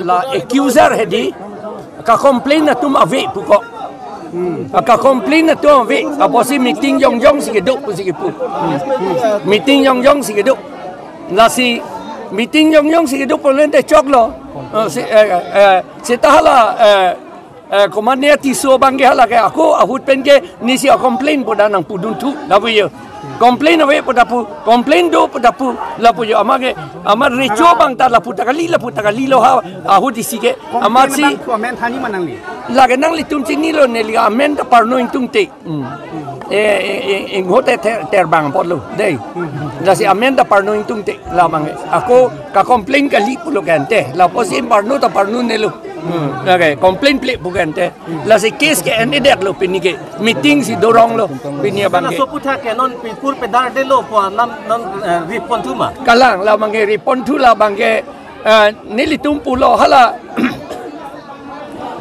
la accuser hedi ka complain na tum ave puko ka complain na tum ave apa si meeting yong si geduk si pu meeting yong si geduk la si meeting yong si geduk polen te chok lo si tahala komannya tisu bangge hala ke aku ahut pen ke ni si complain pada nang pudun tu la puyo complain awe pada pu complain do pada pu la puyo amage amar recho bang ta la putakali lo ha ahut isi ke amar si comment hani manang li la ke nang li tum chini lo ne li amen ta parno intung te ngote terbang potlo dei la si amen ta parno intung te la mange aku ka complain kali pulo kante la posin parno ta parno ne lo okay, complain plate bukan teh. Lah si case ke ende dek lo pini ke meeting si dorong lo pini abang ke. So putar ke non pur pedar de lo po non repon tu ma. Kalang lah bang ke repon tu lah bang ke nili tumpu lo hala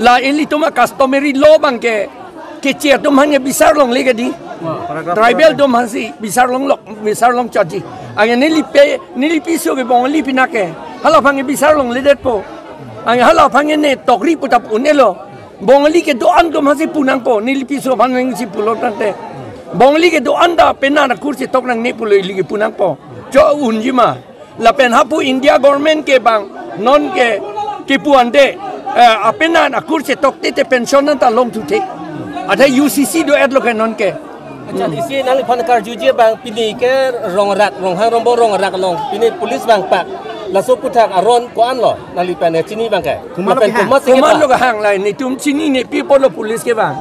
lah ini tu mah customary law bang ke kecil tu hanya bisar long lagi di. Tribal tu masih bisar long caci. Angin nili piso ke bang li pinake. Hala bang ke bisar long ledet po. Ang hala pangen ne tokri putap unelo bongali ke doan ko masih punang po nilipiso panang si pulo tante bongali ke doan da pena na kursi tok nang ne pulo iligi punang po jo unjima la pen hapu India government ke bang non ke puande apena na kursi tok te pension ta long tu te ada UCC do ad lo ke non ke acha isi nali pan kar juje bang pini ke rong hang rong rat long pini polis bang pak la so putak aron ko an lo nali pan chini bang ke kuman lo ka hang lai ni tum chini ni people lo police ke bang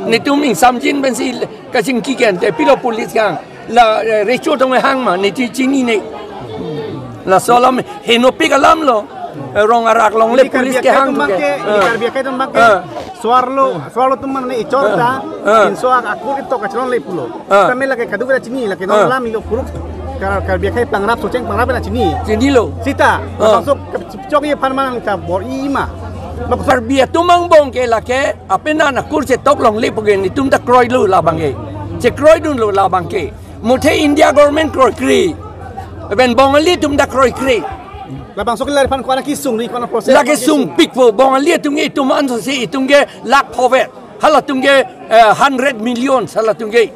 ni tum ing samjin ben si ka sing ki ken te pilo police kang la recho tong hang ma ni chini ni la solam henopi kalam lo rong arak long le police ke hang ke karbia ke tum ke suarlo tum man ni chorta inso aku itu kacron le pulo tamela ke kadu ke chini la ke non lam lo puruk karbia ke pangrap soceng pangrap na chini lo sita masuk cok ye panman ka bor ima karbia tumang bong ke la ke apena na kurse tok long le pogen ni tum ta kroi lu la bang ke che kroi dun lo la bang ke muthe India government kroi kri ben bongali tum da kroi kri la bang sok le pan ko na kisung ni ko na proses la ke sung pik po bongali tum nge tum an so si tum ge lak povet hala tum ge 100 million sala tum ge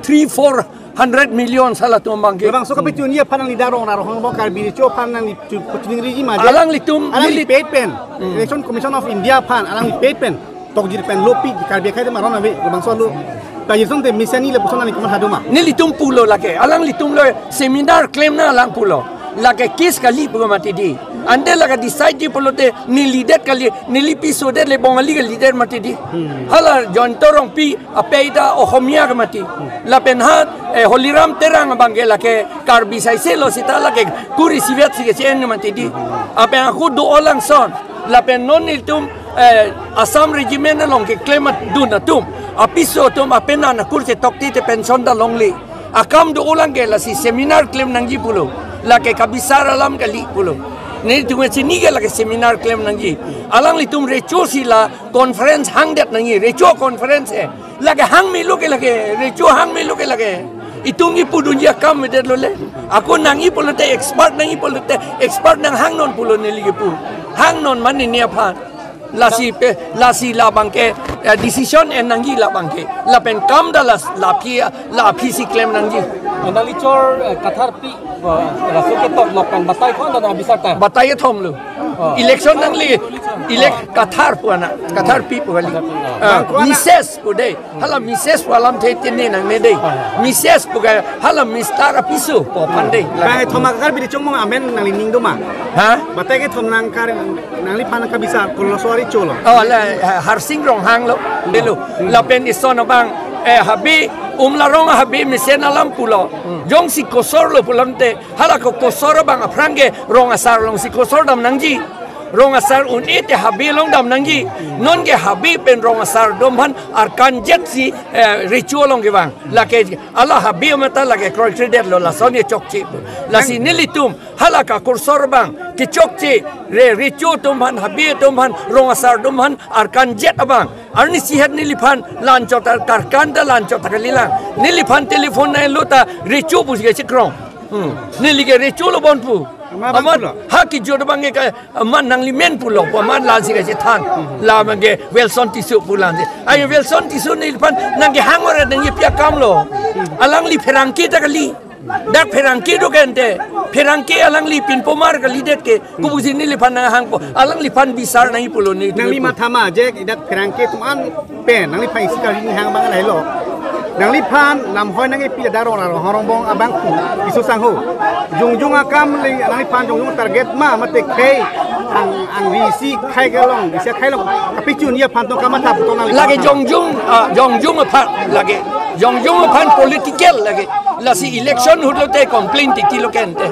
3-400 million salah tu bang ke. Bang so kapit yun niya panang lidarong narong bang karbi cho panang kucing rigi maja. Alang litum alang paid pen. Election Commission of India pan alang paid pen. Tok jir pen lopi karbi kai maron ave bang so lu. Ta yisong te misani le pusona ni kumar haduma. Ni litum pulo lake. Alang litum lo seminar claim na alang pulo. Lake kis kali pugo mati di. Ande laga decide di pulo te ni leader kali ni lipi so de le bongali ke leader mati di. Hala John Torong pi apeida o homia ke mati. La penhat holiram terang bangela ke karbi sai selo sita lake kuri sivet si ke chen mati di. Ape aku do olang son. La pen non iltum Assam regiment long ke claim dun tum. Apiso tum apena na kurse tokti te pension da longli. Akam do olang ke la si seminar claim nangji pulo. La ke kabisar alam kali pulo. Ni tunggu sini ke lagi seminar claim nangji. Alang litum Recho sila conference hang det nangi Recho conference lagi hang milu ke lagi Recho hang milu ke lagi. Itungi pudunya kam medet lole. Aku nangi polote expert nangi polote expert nang hang non pulo ni lagi pu. Hang non mani ni aphan. Lasi la bangke decision en nangi la bangke. La pen kam dalas la pi si claim nangji. Nali chor kathar pi rasu ke tok nokan batai ko na bisar ta. Batai thom lu. Election nang li elect kathar puana kathar pi puali. Mises pude. Hala mises walam the tene nang ne dei. Mises puga hala mistara pisu po pande. Ba thoma kar bi chong mong amen nang ning do ma. Ha? Batai ke thom nang kar nang li pan ka bisar ko so cholo. Oh la har sing rong hang lo delu. La pen isono bang habi larong habi misen alam pulo jong si kosor lo pulante hala ko kosor bang aprange rong asar long si kosor dam nangji rong asar unite habi long dam nangji non ge habi pen rong asar domhan ar kanjet si ritual long ge bang la ke ala habi mata la ke kroi credit lo la soni chokchi la si nilitum hala ka kosor bang ke chokchi ritual domhan habi domhan rong asar domhan ar kanjet abang arni sihat niliphan lanchot Karkan da lanchot kalilang niliphan telefon na luta Recho bus kachekrong nilige Recho lo bonpu amat haki jodoh bange ka amat nang limen pulo amat lansi ka jetan la bange Welson Tisso pulan ayo Welson Tisso ni pan nang hangor nang pia kamlo alang li perangki ta kali dak perangki do kente perangki alang li pin pomar kali det ke kubusin ni li pan nang hang po alang li pan bisar nang pulo ni nang li matama je dak perangki tuan pen nang li pai sikali ni hang bang lai lo nang li pan lam hoi nang pi da rong horong bong abang ku isu sang ho jung akam li nang li pan jung target ma mate kei ang visi khai galong bisa khai long tapi chun ya pan to kamata to nang lagi jong aphan lagi jong aphan political lagi la si election hulo te complaint ti lo kente